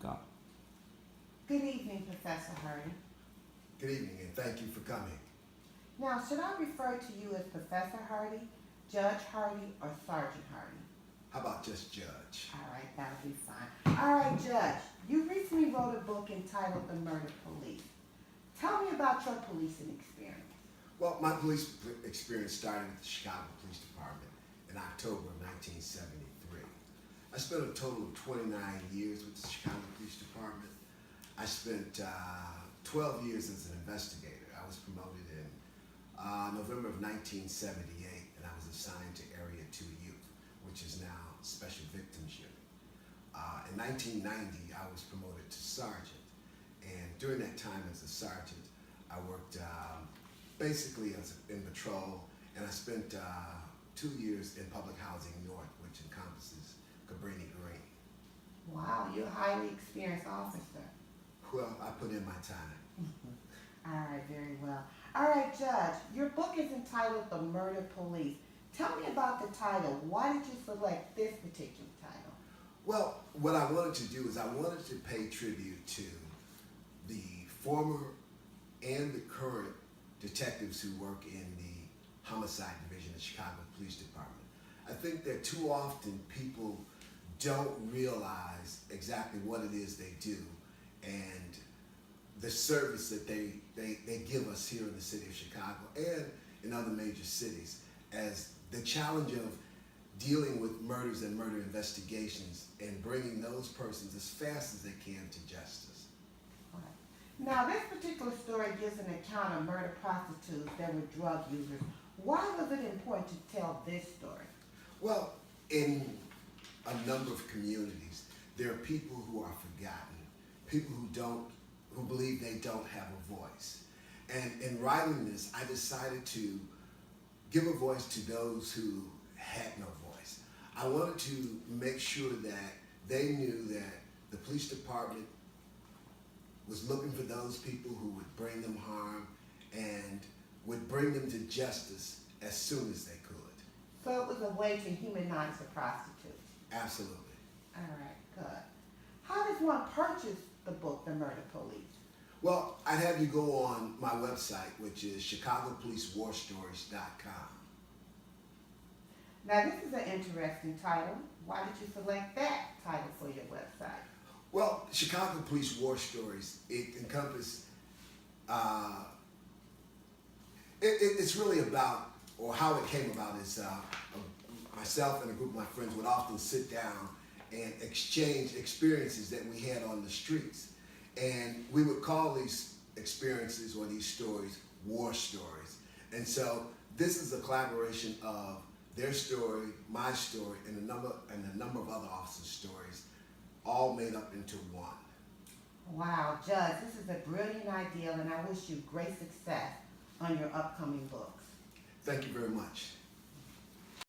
Go. Good evening, Professor Hardy. Good evening, and thank you for coming. Now, should I refer to you as Professor Hardy, Judge Hardy, or Sergeant Hardy? How about just Judge? All right, that'll be fine. All right, Judge, you recently wrote a book entitled The Murder Police. Tell me about your policing experience. Well, my police experience started at the Chicago Police Department in October of 1973. I spent a total of 29 years with the Chicago Police Department. I spent 12 years as an investigator. I was promoted in November of 1978, and I was assigned to Area 2 Youth, which is now Special Victims Unit. In 1990, I was promoted to sergeant, and during that time as a sergeant, I worked basically in patrol, and I spent 2 years in Public Housing North, which encompasses Cabrini Green. Wow, you're a highly experienced officer. Well, I put in my time. All right, very well. All right, Judge, your book is entitled The Murder Police. Tell me about the title. Why did you select this particular title? Well, what I wanted to do is I wanted to pay tribute to the former and the current detectives who work in the homicide division of the Chicago Police Department. I think that too often people don't realize exactly what it is they do and the service that they give us here in the city of Chicago and in other major cities, as the challenge of dealing with murders and murder investigations and bringing those persons as fast as they can to justice. Right. Now, this particular story gives an account of murder prostitutes that were drug users. Why was it important to tell this story? Well, in a number of communities, there are people who are forgotten, people who believe they don't have a voice. And in writing this, I decided to give a voice to those who had no voice. I wanted to make sure that they knew that the police department was looking for those people who would bring them harm and would bring them to justice as soon as they could. So it was a way to humanize the prostitutes. Absolutely. All right, good. How does one purchase the book, The Murder Police? Well, I'd have you go on my website, which is ChicagoPoliceWarStories.com. Now, this is an interesting title. Why did you select that title for your website? Well, Chicago Police War Stories, it encompasses, it's really about, or how it came about is myself and a group of my friends would often sit down and exchange experiences that we had on the streets. And we would call these experiences or these stories war stories. And so this is a collaboration of their story, my story, and a number of other officers' stories, all made up into one. Wow, Judge, this is a brilliant idea, and I wish you great success on your upcoming books. Thank you very much.